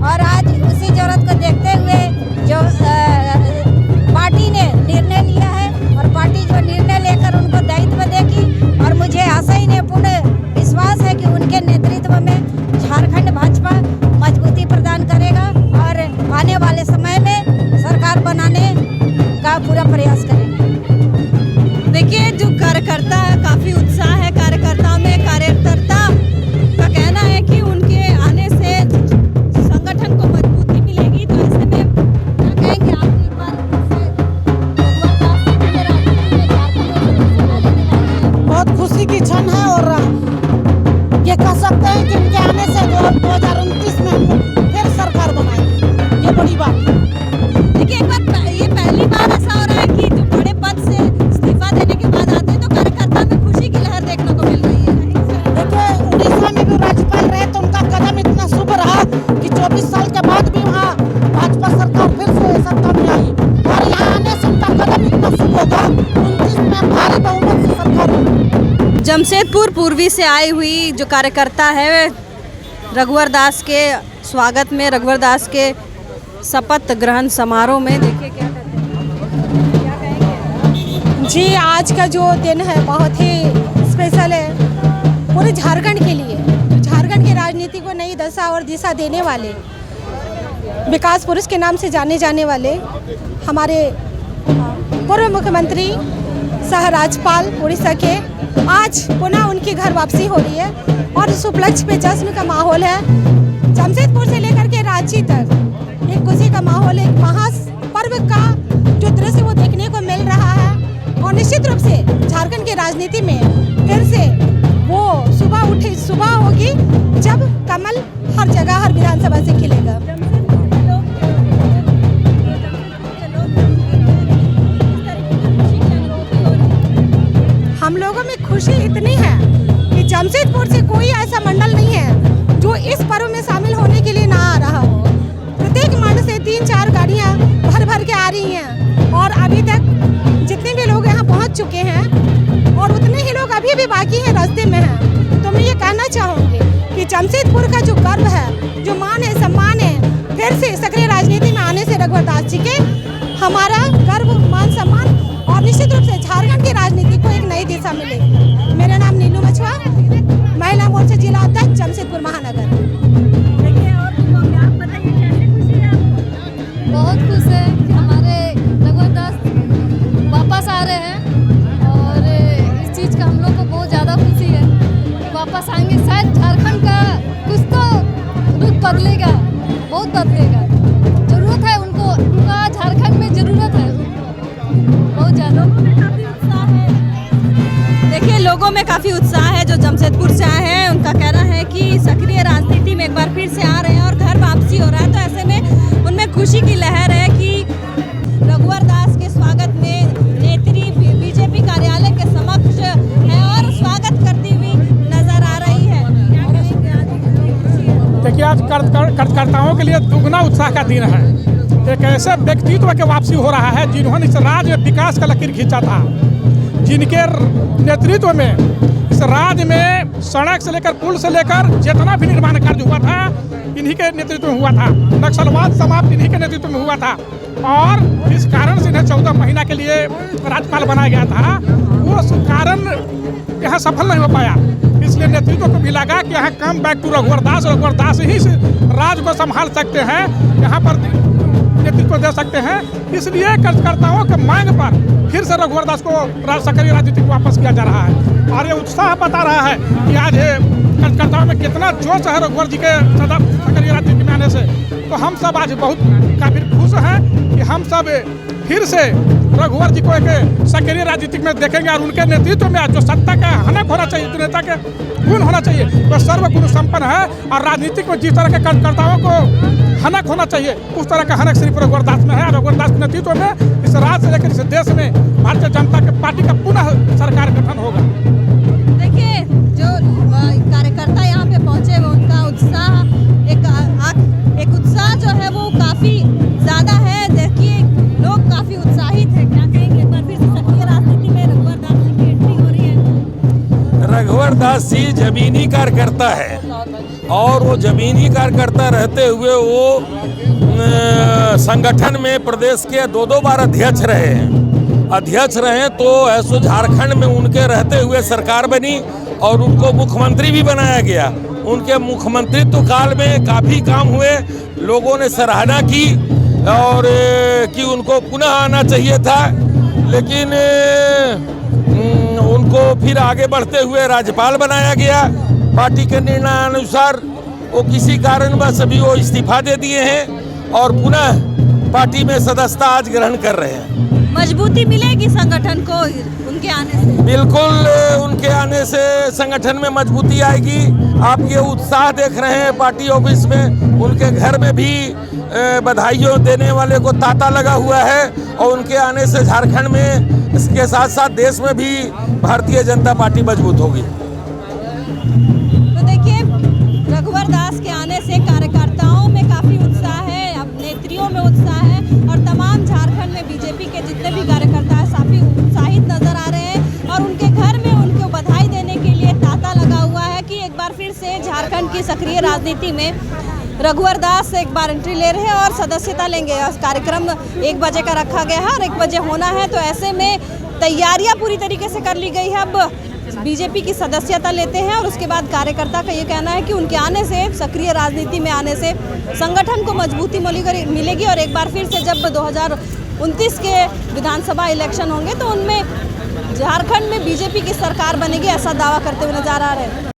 और आज उसी जरूरत को देखते हुए जो पार्टी ने निर्णय लिया है और पार्टी जो निर्णय लेकर उनको दायित्व देगी और मुझे आशा ही नहीं पूर्ण विश्वास है कि उनके नेतृत्व में झारखंड भाजपा मजबूती प्रदान करेगा और आने वाले समय में सरकार बनाने का पूरा प्रयास करेंगे। देखिए, जो कार्यकर्ता है, काफी उत्साह है कार्यकर्ताओं में। कार्यकर्ता का कहना है कि उनके आने से संगठन को मजबूती मिलेगी। तो ऐसे में क्या कहेंगे आप एक बार बहुत खुशी की क्षण है और ये कह सकते हैं कि उनके आने से 2029 में हम लोग फिर सरकार बनाएंगे। ये बड़ी बात है। देखिए, एक बार ये पहली बार ऐसा हो रहा है कि जो बड़े पद से इस्तीफा देने के बाद आते हैं तो कार्यकर्ता में खुशी की लहर देखने को मिल रही है। देखिए, उड़ीसा में भी राज्यपाल रहे तो उनका कदम इतना शुभ रहा कि 24 साल के बाद भी वहाँ भाजपा सरकार फिर से सत्ता में आई और यहाँ आने से उनका कदम इतना शुभ होगा 29 में भारी बहुमत से सरकार होगी। जमशेदपुर पूर्वी से आई हुई जो कार्यकर्ता है रघुवर दास के स्वागत में, रघुवर दास के शपथ ग्रहण समारोह में देखिए क्या कहते हैं, क्या कहेंगे। जी, आज का जो दिन है बहुत ही स्पेशल है पूरे झारखंड के लिए। जो झारखंड की राजनीति को नई दशा और दिशा देने वाले, विकास पुरुष के नाम से जाने जाने वाले हमारे पूर्व मुख्यमंत्री सह राज्यपाल उड़ीसा के आज पुनः उनकी घर वापसी हो रही है और इस उपलक्ष्य पे जश्न का माहौल है। जमशेदपुर से लेकर के रांची तक एक खुशी का माहौल, एक महापर्व का जो दृश्य वो देखने को मिल रहा है। और निश्चित रूप से झारखंड की राजनीति में फिर से वो सुबह होगी जब कमल हर जगह हर विधानसभा से खिलेगा। हम लोगों में खुशी इतनी है कि जमशेदपुर से कोई ऐसा मंडल नहीं है जो इस पर्व में शामिल होने के लिए ना आ रहा हो। प्रत्येक मंडल से 3-4 गाड़ियां भर भर के आ रही हैं और अभी तक जितने भी लोग यहाँ पहुँच चुके हैं और उतने ही लोग अभी भी बाकी हैं, रास्ते में हैं। तो मैं ये कहना चाहूँगी कि जमशेदपुर का जो गर्व है, जो मान है, सम्मान है, फिर से सक्रिय राजनीति में आने से रघुवर दास जी के हमारा गर्व, मान, सम्मान और निश्चित रूप से झारखंड की राजनीति को एक नई दिशा मिलेगी। मेरा नाम नीलू मछुआ, महिला मोर्चा जिला अध्यक्ष जमशेदपुर महानगर। बहुत खुश है कि हमारे रघुवर दास वापस आ रहे हैं और इस चीज़ का हम लोग को बहुत ज़्यादा खुशी है। वापस आएंगे, शायद झारखंड का कुछ तो रुख बदलेगा, बहुत बदलेगा। ज़रूरत है उनको, उनका झारखंड में ज़रूरत है बहुत ज़्यादा। देखिए, लोगों में काफ़ी उत्साह है जो जमशेदपुर से आए हैं। उनका कहना है कि सक्रिय राजनीति में एक बार फिर से आ रहे हैं और घर वापसी हो रहा है। तो ऐसे में उनमें खुशी की लहर है कि रघुवर दास के स्वागत में नेत्री बीजेपी कार्यालय के समक्ष है और स्वागत करती हुई नजर आ रही है। देखिए, आज कार्यकर्ताओं के लिए दुगना उत्साह का दिन है। एक ऐसे व्यक्तित्व के वापसी हो रहा है जिन्होंने इस राज्य में विकास का लकीर खींचा था, जिनके नेतृत्व में इस राज्य में सड़क से लेकर पुल से लेकर जितना भी निर्माण कार्य हुआ था इन्हीं के नेतृत्व में हुआ था। नक्सलवाद समाप्त इन्हीं के नेतृत्व में हुआ था और इस कारण से इन्हें 14 महीना के लिए राज्यपाल बनाया गया था। वो कारण यहाँ सफल नहीं हो पाया, इसलिए नेतृत्व को भी लगा कि यहाँ कम बैक टू रघुवर दास ही राज्य को संभाल सकते हैं, यहाँ पर नेतृत्व दे सकते हैं। इसलिए कार्यकर्ताओं के मांग पर फिर से रघुवर दास को सक्रिय राजनीति को वापस किया जा रहा है और ये उत्साह बता रहा है कि आज कार्यकर्ताओं में कितना जोश है रघुवर जी के सक्रिय राजनीति में आने से। तो हम सब आज बहुत काफी खुश हैं कि हम सब फिर से रघुवर जी को एक सक्रिय राजनीति में देखेंगे और उनके नेतृत्व में जो सत्ता का हनक होना चाहिए, जो नेता के गुण होना चाहिए, वह सर्वगुण संपन्न है और राजनीतिक में जिस तरह के कार्यकर्ताओं को हनक होना चाहिए उस तरह का हनक सिर्फ रघुवर दास में है। रघुवर दास के नेतृत्व में इस राज्य से लेकर इस देश में भारतीय जनता पार्टी का पुनः सरकार गठन होगा। देखिए, जो कार्यकर्ता यहाँ पे पहुँचे उनका उत्साह एक उत्साह जो है वो काफ़ी ज़्यादा है। देखिए, लोग काफ़ी उत्साहित है। क्या कहेंगे, एक बार फिर से सक्रिय राजनीति में रघुवर दास जी की एंट्री हो रही है। रघुवर दास जी जमीनी कार्यकर्ता है और वो जमीनी कार्यकर्ता रहते हुए वो संगठन में प्रदेश के 2 बार अध्यक्ष रहे हैं। अध्यक्ष रहे तो ऐसो झारखंड में उनके रहते हुए सरकार बनी और उनको मुख्यमंत्री भी बनाया गया। उनके मुख्यमंत्रित्व काल में काफ़ी काम हुए, लोगों ने सराहना की और कि उनको पुनः आना चाहिए था, लेकिन उनको फिर आगे बढ़ते हुए राज्यपाल बनाया गया। पार्टी के निर्णयानुसार वो किसी कारणवश अभी वो इस्तीफा दे दिए हैं और पुनः पार्टी में सदस्यता आज ग्रहण कर रहे हैं। मजबूती मिलेगी संगठन को उनके आने से? बिल्कुल, उनके आने से संगठन में मजबूती आएगी। आप ये उत्साह देख रहे हैं पार्टी ऑफिस में, उनके घर में भी बधाइयों देने वाले को तांता लगा हुआ है और उनके आने से झारखंड में इसके साथ साथ देश में भी भारतीय जनता पार्टी मजबूत होगी। तो देखिए, रघुवर दास के आने से कार्यकर्ताओं में काफ़ी उत्साह है, अब नेत्रियों में उत्साह है और तमाम झारखंड में बीजेपी के जितने भी कार्यकर्ता हैं काफ़ी उत्साहित नजर आ रहे हैं और उनके घर में उनको बधाई देने के लिए तांता लगा हुआ है कि एक बार फिर से झारखंड की सक्रिय राजनीति में रघुवर दास एक बार एंट्री ले रहे हैं और सदस्यता लेंगे। कार्यक्रम 1 बजे का रखा गया है और 1 बजे होना है, तो ऐसे में तैयारियां पूरी तरीके से कर ली गई है। अब बीजेपी की सदस्यता लेते हैं और उसके बाद कार्यकर्ता का ये कहना है कि उनके आने से, सक्रिय राजनीति में आने से संगठन को मजबूती मिलेगी और एक बार फिर से जब 2029 के विधानसभा इलेक्शन होंगे तो उनमें झारखंड में बीजेपी की सरकार बनेगी, ऐसा दावा करते हुए नजर आ रहे हैं।